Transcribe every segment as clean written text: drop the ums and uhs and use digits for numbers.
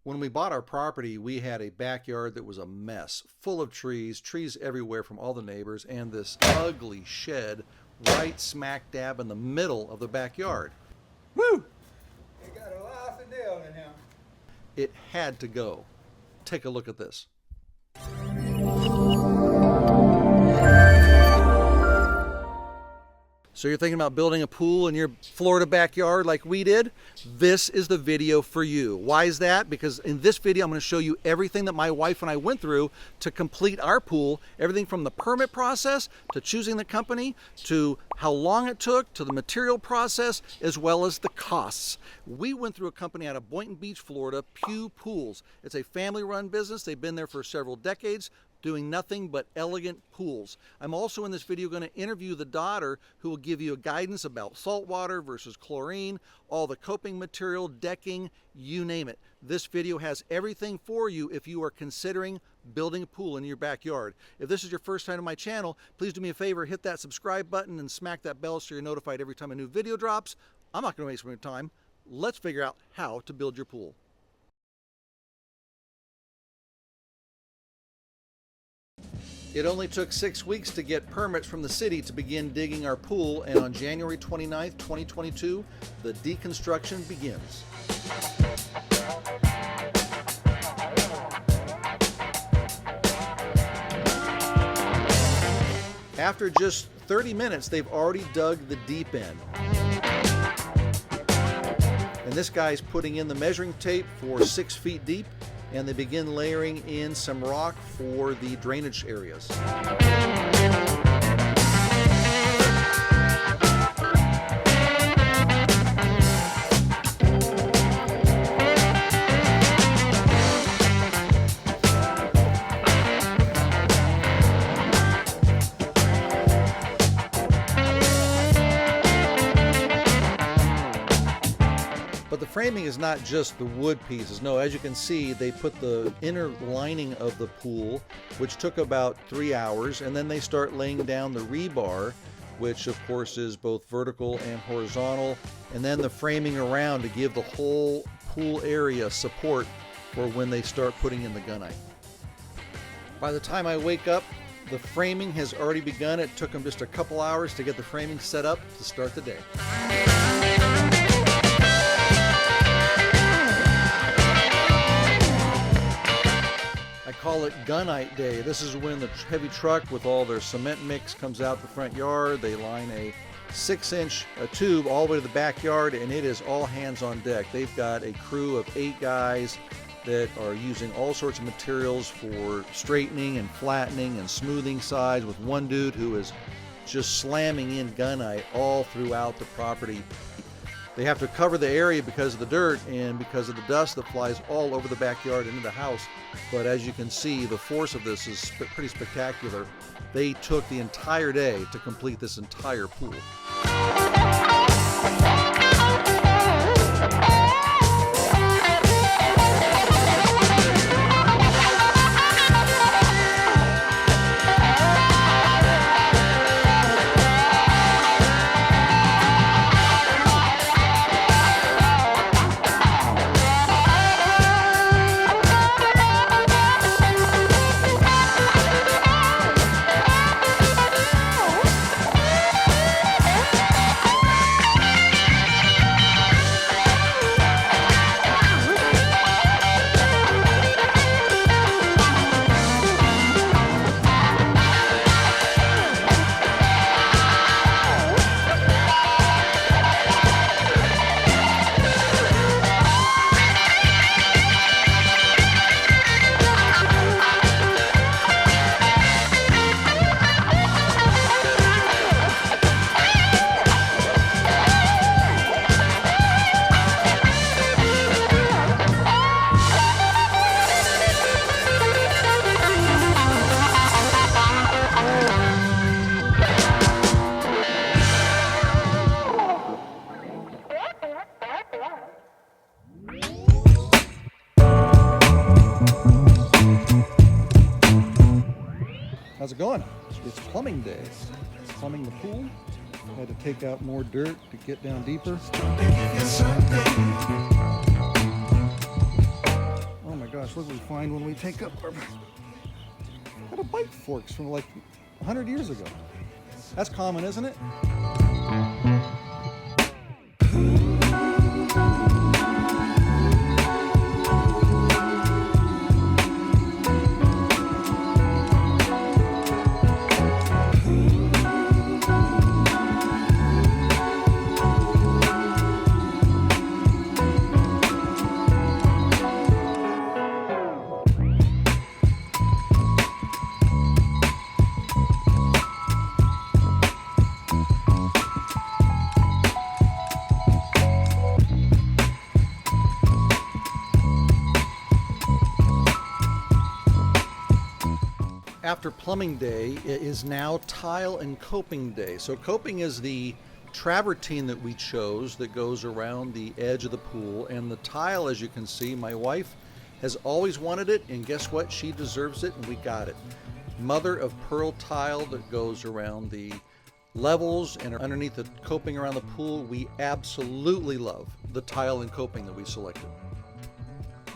When we bought our property, we had a backyard that was a mess, full of trees everywhere from all the neighbors, and this ugly shed right smack dab in the middle of the backyard. Woo! You got a life and deal in him. It had to go. Take a look at this. So you're thinking about building a pool in your Florida backyard like we did? This is the video for you. Why is that? Because in this video, I'm going to show you everything that my wife and I went through to complete our pool. Everything from the permit process, to choosing the company, to how long it took, to the material process, as well as the costs. We went through a company out of Boynton Beach, Florida, Pew Pools. It's a family-run business. They've been there for several decades, doing nothing but elegant pools. I'm also in this video going to interview the daughter who will give you a guidance about saltwater versus chlorine, all the coping material, decking, you name it. This video has everything for you if you are considering building a pool in your backyard. If this is your first time to my channel, please do me a favor, hit that subscribe button and smack that bell so you're notified every time a new video drops. I'm not going to waste my time. Let's figure out how to build your pool. It only took 6 weeks to get permits from the city to begin digging our pool, and on January 29th, 2022, the deconstruction begins. After just 30 minutes, they've already dug the deep end. And this guy's putting in the measuring tape for 6 feet deep, and they begin layering in some rock for the drainage areas. But the framing is not just the wood pieces. No, as you can see, they put the inner lining of the pool, which took about 3 hours, and then they start laying down the rebar, which of course is both vertical and horizontal, and then the framing around to give the whole pool area support for when they start putting in the gunite. By the time I wake up, the framing has already begun. It took them just a couple hours to get the framing set up to start the day. I call it gunite day. This is when the heavy truck with all their cement mix comes out the front yard. They line a 6-inch tube all the way to the backyard, and it is all hands on deck. They've got a crew of 8 guys that are using all sorts of materials for straightening and flattening and smoothing sides, with one dude who is just slamming in gunite all throughout the property. They have to cover the area because of the dirt and because of the dust that flies all over the backyard into the house. But as you can see, the force of this is pretty spectacular. They took the entire day to complete this entire pool. How's it going? It's plumbing day. Plumbing the pool. Had to take out more dirt to get down deeper. gosh, look what we find when we take up our got a bike forks from like 100 years ago. That's common, isn't it? After plumbing day, it is now tile and coping day. So coping is the travertine that we chose that goes around the edge of the pool, and the tile, as you can see, my wife has always wanted it, and guess what? She deserves it, and we got it. Mother of pearl tile that goes around the levels and underneath the coping around the pool. We absolutely love the tile and coping that we selected.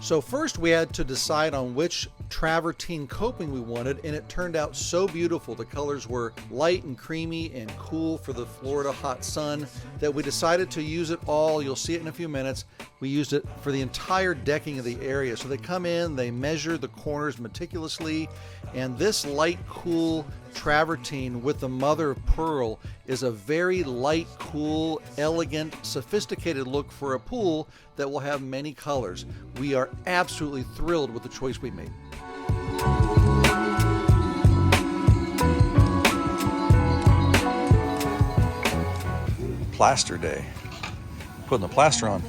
So first we had to decide on which travertine coping we wanted, and it turned out so beautiful. The colors were light and creamy and cool for the Florida hot sun that we decided to use it all. You'll see it in a few minutes. We used it for the entire decking of the area. So they come in, they measure the corners meticulously, and this light, cool travertine with the mother of pearl is a very light, cool, elegant, sophisticated look for a pool that will have many colors. We are absolutely thrilled with the choice we made. Plaster day. Putting the plaster on.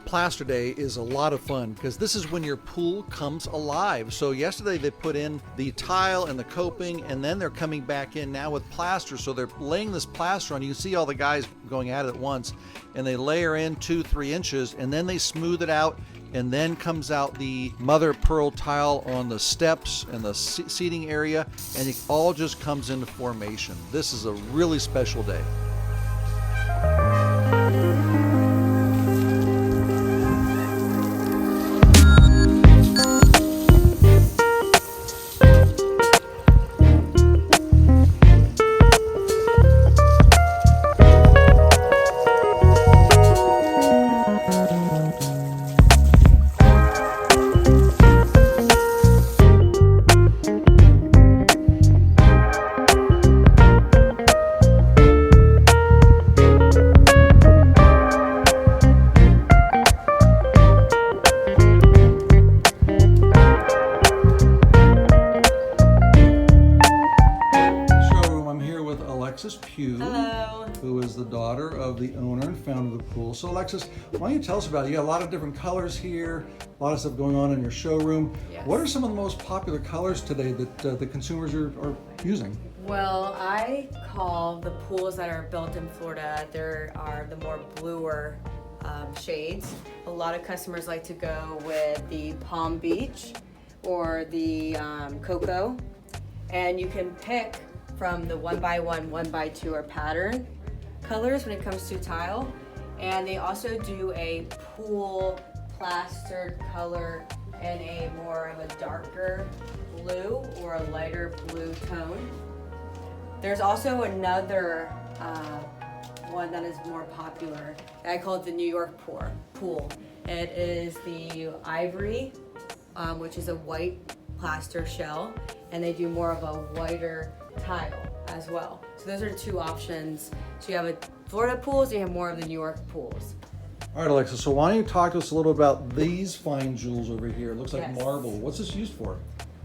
Plaster day is a lot of fun because this is when your pool comes alive. So yesterday they put in the tile and the coping, and then they're coming back in now with plaster. So they're laying this plaster on. You can see all the guys going at it at once, and they layer in 2-3 inches, and then they smooth it out, and then comes out the mother of pearl tile on the steps and the seating area, and it all just comes into formation. This is a really special day. Hello. Who is the daughter of the owner and founder of the pool. So Alexis, why don't you tell us about it? You got a lot of different colors here, a lot of stuff going on in your showroom. Yes. What are some of the most popular colors today that the consumers are using? Well, I call the pools that are built in Florida, there are the more bluer shades. A lot of customers like to go with the Palm Beach or the Cocoa, and you can pick from the 1x1, 1x2 or pattern colors when it comes to tile. And they also do a pool plastered color in a more of a darker blue or a lighter blue tone. There's also another one that is more popular. I call it the New York pool. It is the ivory, which is a white plaster shell, and they do more of a whiter tile as well. So those are two options. So you have a Florida pools, you have more of the New York pools. All right, Alexa, so why don't you talk to us a little about these fine jewels over here? It looks like Yes. marble. What's this used for?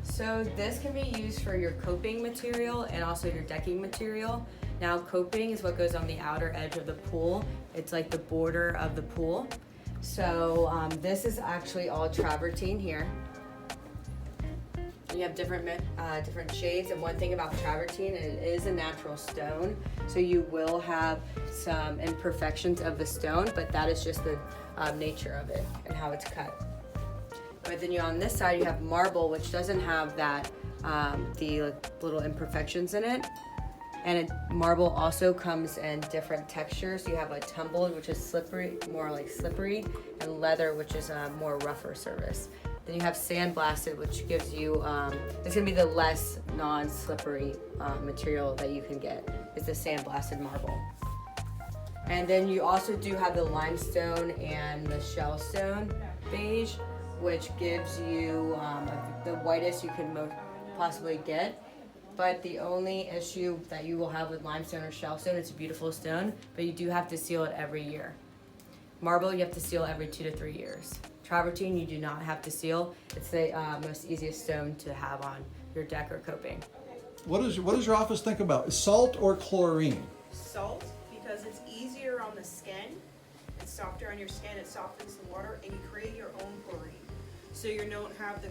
So this can be used for your coping material and also your decking material. Now coping is what goes on the outer edge of the pool. It's like the border of the pool. So this is actually all travertine here. You have different shades, and one thing about travertine, it is a natural stone, so you will have some imperfections of the stone, but that is just the nature of it and how it's cut. But then on this side you have marble, which doesn't have that the little imperfections in it. And marble also comes in different textures. You have a tumbled, which is slippery, more like slippery, and leather, which is a more rougher surface. Then you have sandblasted, which gives you, it's gonna be the less non-slippery material that you can get. It's the sandblasted marble. And then you also do have the limestone and the shellstone beige, which gives you the whitest you can possibly get. But the only issue that you will have with limestone or shellstone, it's a beautiful stone, but you do have to seal it every year. Marble, you have to seal every 2 to 3 years. Travertine, you do not have to seal. It's the most easiest stone to have on your deck or coping. What does your office think about salt or chlorine? Salt, because it's easier on the skin. It's softer on your skin. It softens the water, and you create your own chlorine. So you don't have the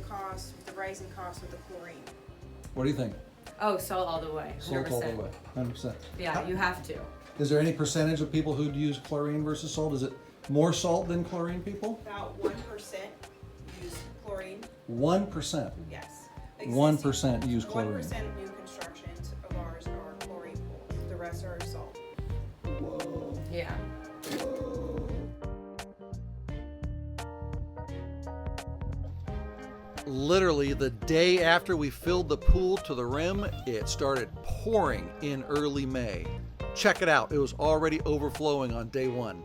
rising cost of the chlorine. What do you think? Oh, salt all the way, 100%. Salt all the way, 100%. Yeah, you have to. Is there any percentage of people who'd use chlorine versus salt? Is it more salt than chlorine people? About 1% use chlorine. 1%? Yes. 1% use chlorine. 1% of new constructions of ours are chlorine pools. The rest are salt. Whoa. Yeah. Literally the day after we filled the pool to the rim, it started pouring in early May. Check it out, it was already overflowing on day one.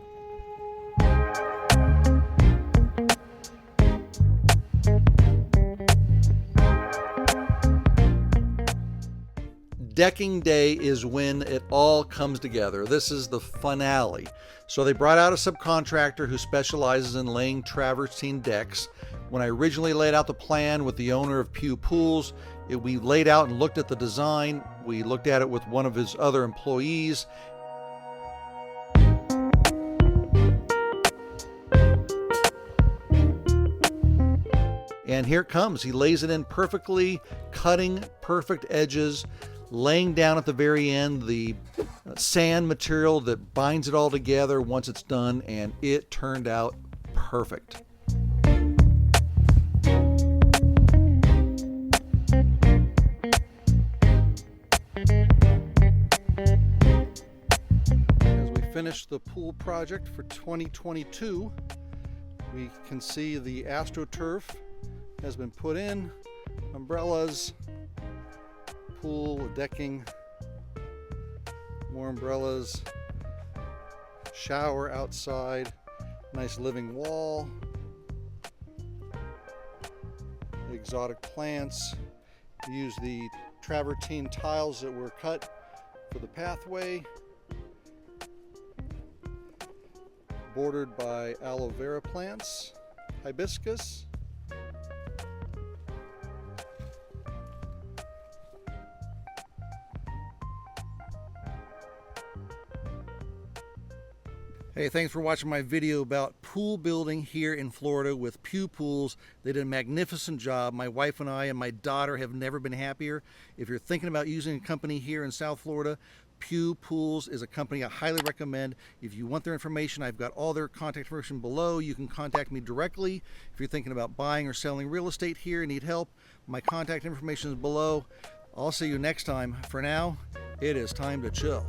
Decking day is when it all comes together. This is the finale. So they brought out a subcontractor who specializes in laying travertine decks. When I originally laid out the plan with the owner of Pew Pools, we laid out and looked at the design. We looked at it with one of his other employees. And here it comes. He lays it in perfectly, cutting perfect edges, laying down at the very end the sand material that binds it all together once it's done, and it turned out perfect. As we finish the pool project for 2022, we can see the AstroTurf has been put in, umbrellas, pool, decking, more umbrellas, shower outside, nice living wall, exotic plants. We use the travertine tiles that were cut for the pathway, bordered by aloe vera plants, hibiscus. Hey, thanks for watching my video about pool building here in Florida with Pew Pools. They did a magnificent job. My wife and I and my daughter have never been happier. If you're thinking about using a company here in South Florida, Pew Pools is a company I highly recommend. If you want their information, I've got all their contact information below. You can contact me directly. If you're thinking about buying or selling real estate here and need help, my contact information is below. I'll see you next time. For now, it is time to chill.